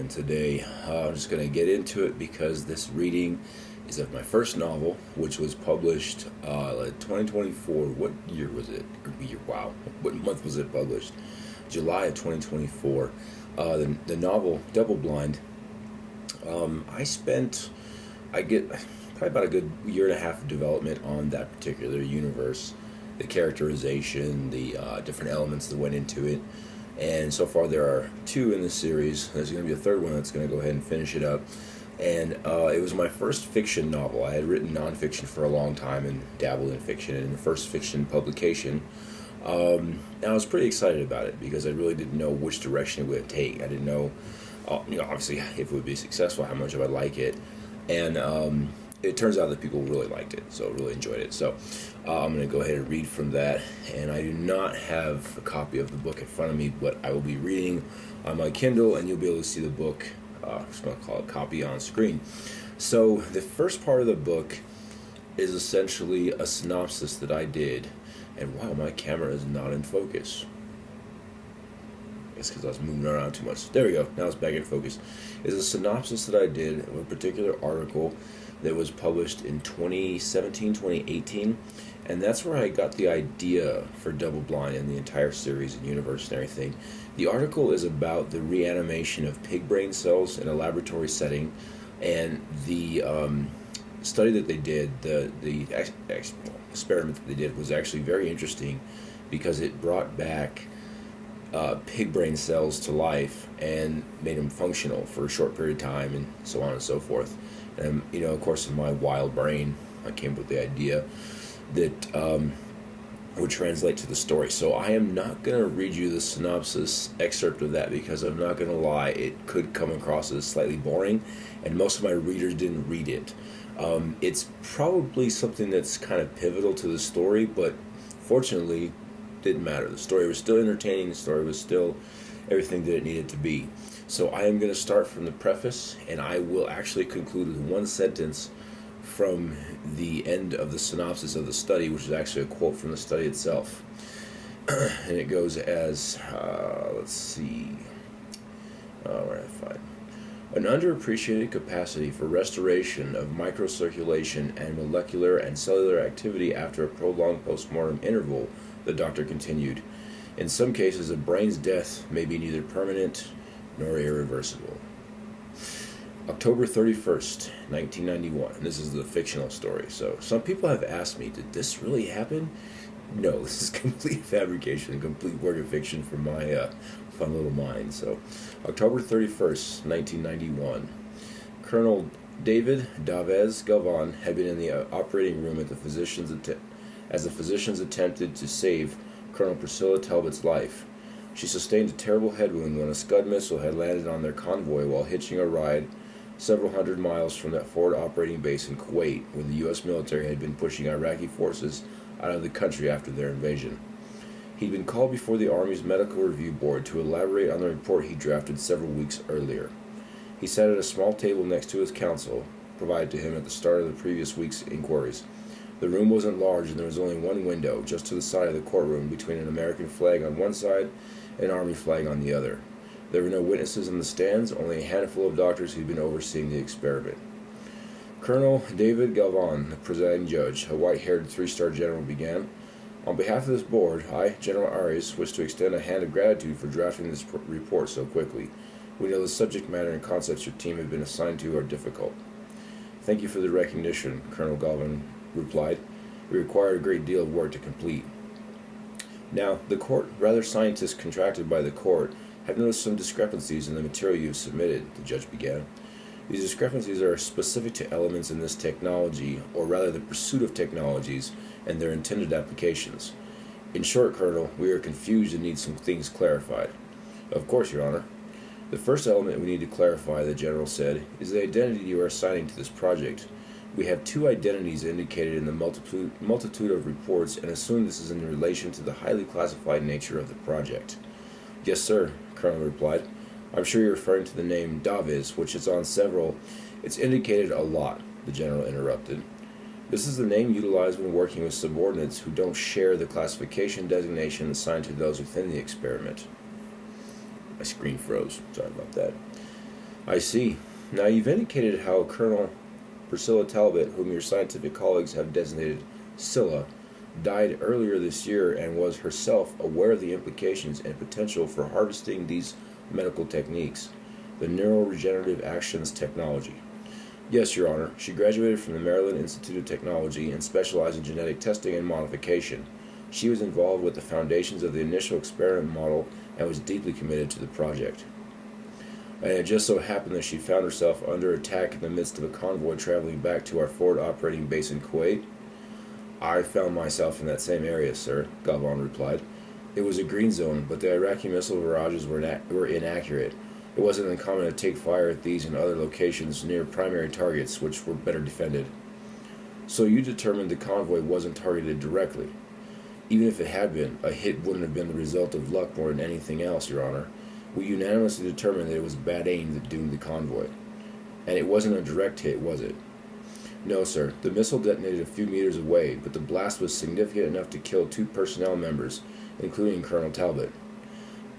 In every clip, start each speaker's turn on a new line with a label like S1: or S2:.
S1: and today I'm just going to get into it because this reading is of my first novel, which was published 2024. What year was it? Wow. What month was it published? July of 2024. The novel, Double Blind, I get probably about a good year and a half of development on that particular universe, the characterization, the different elements that went into it. And so far there are 2 in the series. There's going to be a 3rd one that's going to go ahead and finish it up. And it was my first fiction novel. I had written nonfiction for a long time and dabbled in fiction. And the first fiction publication, and I was pretty excited about it because I really didn't know which direction it would take. I didn't know, obviously if it would be successful, how much I would like it. And it turns out that people really liked it, so really enjoyed it. So I'm going to go ahead and read from that. And I do not have a copy of the book in front of me, but I will be reading on my Kindle, and you'll be able to see the book. I'm just going to call it copy on screen. So the first part of the book is essentially a synopsis that I did. And wow, my camera is not in focus. It's because I was moving around too much. There we go. Now it's back in focus. It's a synopsis that I did of a particular article that was published in 2017, 2018. And that's where I got the idea for Double Blind and the entire series and universe and everything. The article is about the reanimation of pig brain cells in a laboratory setting. And the study that they did, the experiment that they did was actually very interesting because it brought back pig brain cells to life and made them functional for a short period of time and so on and so forth. And, of course, in my wild brain, I came up with the idea that would translate to the story. So I am not going to read you the synopsis excerpt of that because I'm not going to lie, it could come across as slightly boring, and most of my readers didn't read it. It's probably something that's kind of pivotal to the story, but fortunately, didn't matter. The story was still entertaining. The story was still everything that it needed to be. So I am going to start from the preface, and I will actually conclude with one sentence from the end of the synopsis of the study, which is actually a quote from the study itself. And it goes as, let's see, where did I find? An underappreciated capacity for restoration of microcirculation and molecular and cellular activity after a prolonged postmortem interval, the doctor continued. In some cases, a brain's death may be neither permanent nor irreversible. October 31st, 1991. And this is the fictional story. So some people have asked me, did this really happen? No, this is complete fabrication, a complete work of fiction from my fun little mind. So October 31st, 1991. Colonel David Davez Galvan had been in the operating room at as the physicians attempted to save Colonel Priscilla Talbot's life. She sustained a terrible head wound when a Scud missile had landed on their convoy while hitching a ride several hundred miles from that forward operating base in Kuwait, where the U.S. military had been pushing Iraqi forces out of the country after their invasion. He'd been called before the Army's Medical Review Board to elaborate on the report he drafted several weeks earlier. He sat at a small table next to his counsel, provided to him at the start of the previous week's inquiries. The room wasn't large, and there was only one window, just to the side of the courtroom, between an American flag on one side and an Army flag on the other. There were no witnesses in the stands, only a handful of doctors who'd been overseeing the experiment. Colonel David Galvan, the presiding judge, a white-haired 3-star general, began. On behalf of this board, I, General Arias, wish to extend a hand of gratitude for drafting this report so quickly. We know the subject matter and concepts your team have been assigned to are difficult. Thank you for the recognition, Colonel Galvan replied. It required a great deal of work to complete. Now, the court, rather scientists contracted by the court, have noticed some discrepancies in the material you have submitted, the judge began. These discrepancies are specific to elements in this technology, or rather the pursuit of technologies and their intended applications. In short, Colonel, we are confused and need some things clarified. Of course, Your Honor. The first element we need to clarify, the General said, is the identity you are assigning to this project. We have 2 identities indicated in the multitude of reports and assume this is in relation to the highly classified nature of the project. Yes, sir, Colonel replied. I'm sure you're referring to the name Daviz, which is on several. It's indicated a lot, the General interrupted. This is the name utilized when working with subordinates who don't share the classification designation assigned to those within the experiment. My screen froze. Sorry about that. I see. Now you've indicated how Colonel Priscilla Talbot, whom your scientific colleagues have designated Scylla, died earlier this year and was herself aware of the implications and potential for harvesting these medical techniques, the neuroregenerative actions technology. Yes, Your Honor. She graduated from the Maryland Institute of Technology and specialized in genetic testing and modification. She was involved with the foundations of the initial experiment model and was deeply committed to the project. And it just so happened that she found herself under attack in the midst of a convoy traveling back to our forward operating base in Kuwait. I found myself in that same area, sir, Galvan replied. It was a green zone, but the Iraqi missile barrages were inaccurate. It wasn't uncommon to take fire at these and other locations near primary targets, which were better defended. So you determined the convoy wasn't targeted directly. Even if it had been, a hit wouldn't have been the result of luck more than anything else, Your Honor. We unanimously determined that it was bad aim that doomed the convoy. And it wasn't a direct hit, was it? No, sir. The missile detonated a few meters away, but the blast was significant enough to kill 2 personnel members, including Colonel Talbot.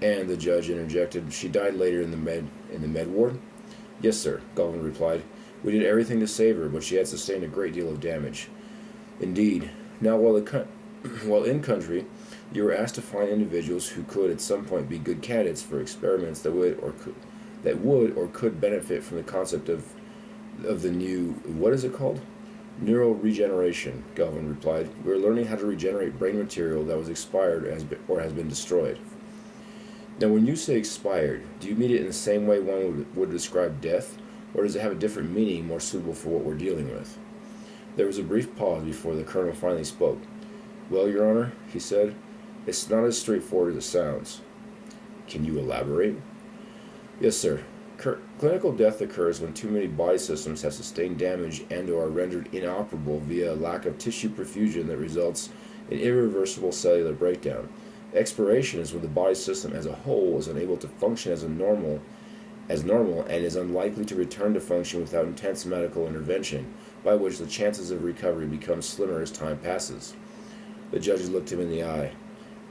S1: And the judge interjected, she died later in the med ward? Yes, sir, Galvin replied. We did everything to save her, but she had sustained a great deal of damage. Indeed. Now, while in country, you were asked to find individuals who could at some point be good candidates for experiments that would or could benefit from the concept of the new, what is it called? Neural regeneration, Galvin replied. We are learning how to regenerate brain material that was expired or has been destroyed. Now, when you say expired, do you mean it in the same way one would describe death, or does it have a different meaning more suitable for what we're dealing with? There was a brief pause before the colonel finally spoke. Well, Your Honor, he said, it's not as straightforward as it sounds. Can you elaborate? Yes, sir. Clinical death occurs when too many body systems have sustained damage and or are rendered inoperable via a lack of tissue perfusion that results in irreversible cellular breakdown. Expiration is when the body system as a whole is unable to function as normal and is unlikely to return to function without intense medical intervention, by which the chances of recovery become slimmer as time passes. The judge looked him in the eye.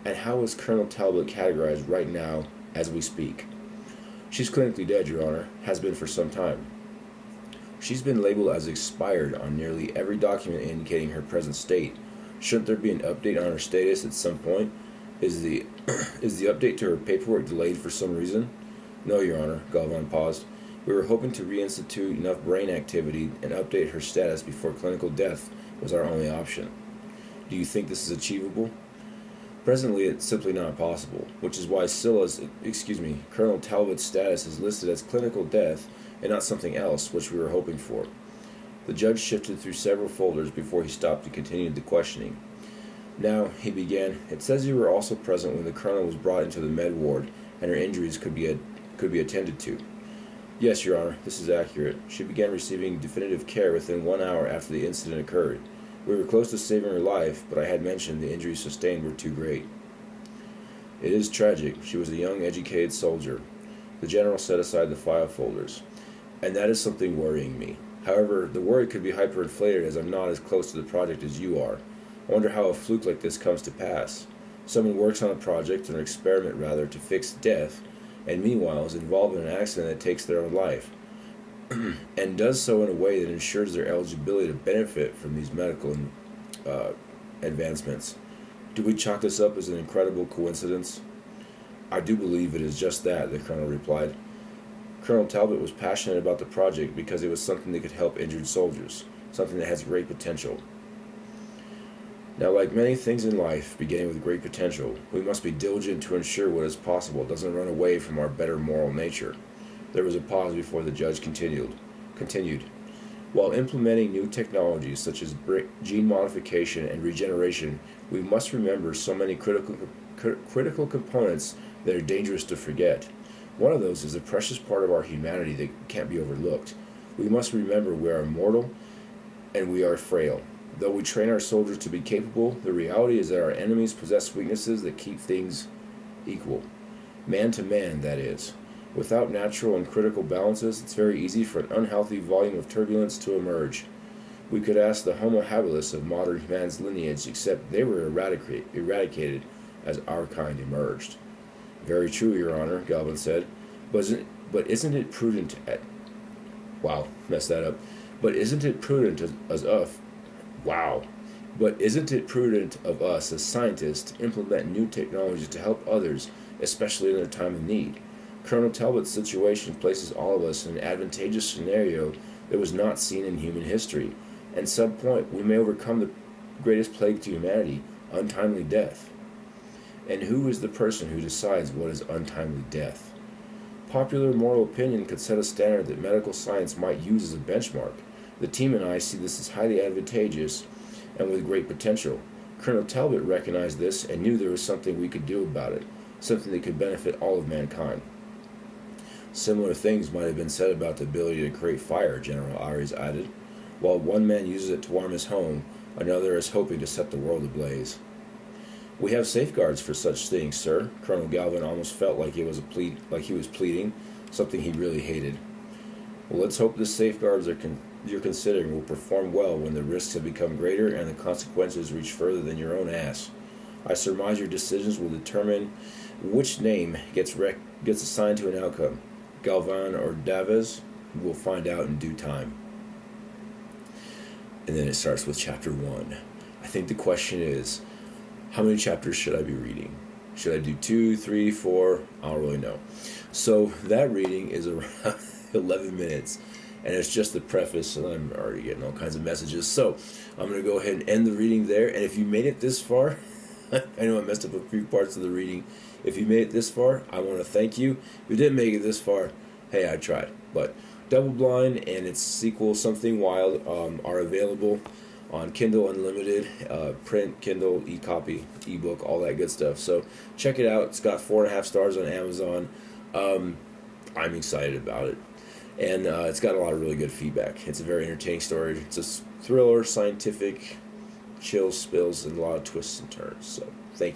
S1: And how is Colonel Talbot categorized right now as we speak? She's clinically dead, Your Honor, has been for some time. She's been labeled as expired on nearly every document indicating her present state. Shouldn't there be an update on her status at some point? Is the update to her paperwork delayed for some reason? No, Your Honor, Galvan paused. We were hoping to reinstitute enough brain activity and update her status before clinical death was our only option. Do you think this is achievable? Presently, it's simply not possible, which is why Colonel Talbot's status is listed as clinical death and not something else, which we were hoping for. The judge shifted through several folders before he stopped and continued the questioning. Now, he began, it says you were also present when the colonel was brought into the med ward and her injuries could be attended to. Yes, Your Honor, this is accurate. She began receiving definitive care within 1 hour after the incident occurred. We were close to saving her life, but I had mentioned the injuries sustained were too great. It is tragic. She was a young, educated soldier. The general set aside the file folders. And that is something worrying me. However, the worry could be hyperinflated as I'm not as close to the project as you are. I wonder how a fluke like this comes to pass. Someone works on a project, or an experiment rather, to fix death, and meanwhile is involved in an accident that takes their own life, and does so in a way that ensures their eligibility to benefit from these medical advancements. Do we chalk this up as an incredible coincidence? I do believe it is just that, the colonel replied. Colonel Talbot was passionate about the project because it was something that could help injured soldiers, something that has great potential. Now, like many things in life, beginning with great potential, we must be diligent to ensure what is possible doesn't run away from our better moral nature. There was a pause before the judge continued. While implementing new technologies such as gene modification and regeneration, we must remember so many critical components that are dangerous to forget. One of those is a precious part of our humanity that can't be overlooked. We must remember we are mortal and we are frail. Though we train our soldiers to be capable, the reality is that our enemies possess weaknesses that keep things equal. Man to man, that is. Without natural and critical balances, it's very easy for an unhealthy volume of turbulence to emerge. We could ask the Homo habilis of modern man's lineage, except they were eradicated as our kind emerged. Very true, Your Honor, Galvin said. But But isn't it prudent at... Wow, messed that up. But isn't it prudent as of... Wow. But isn't it prudent of us as scientists to implement new technologies to help others, especially in their time of need? Colonel Talbot's situation places all of us in an advantageous scenario that was not seen in human history. At some point, we may overcome the greatest plague to humanity, untimely death. And who is the person who decides what is untimely death? Popular moral opinion could set a standard that medical science might use as a benchmark. The team and I see this as highly advantageous and with great potential. Colonel Talbot recognized this and knew there was something we could do about it, something that could benefit all of mankind. Similar things might have been said about the ability to create fire, General Aries added. While one man uses it to warm his home, another is hoping to set the world ablaze. We have safeguards for such things, sir. Colonel Galvin almost felt like he was pleading, something he really hated. Well, let's hope the safeguards you're considering will perform well when the risks have become greater and the consequences reach further than your own ass. I surmise your decisions will determine which name gets assigned to an outcome, Galvan or Davies. We'll find out in due time. And then it starts with chapter 1. I think the question is, how many chapters should I be reading? Should I do 2, 3, 4? I don't really know. So that reading is around 11 minutes, and it's just the preface, and I'm already getting all kinds of messages. So I'm going to go ahead and end the reading there. And if you made it this far, I know I messed up a few parts of the reading. If you made it this far, I want to thank you. If you didn't make it this far, hey, I tried. But Double Blind and its sequel, Something Wild, are available on Kindle Unlimited, print, Kindle, e-copy, ebook, all that good stuff. So check it out. It's got 4.5 stars on Amazon. I'm excited about it. And it's got a lot of really good feedback. It's a very entertaining story. It's a thriller, scientific, chills, spills, and a lot of twists and turns. So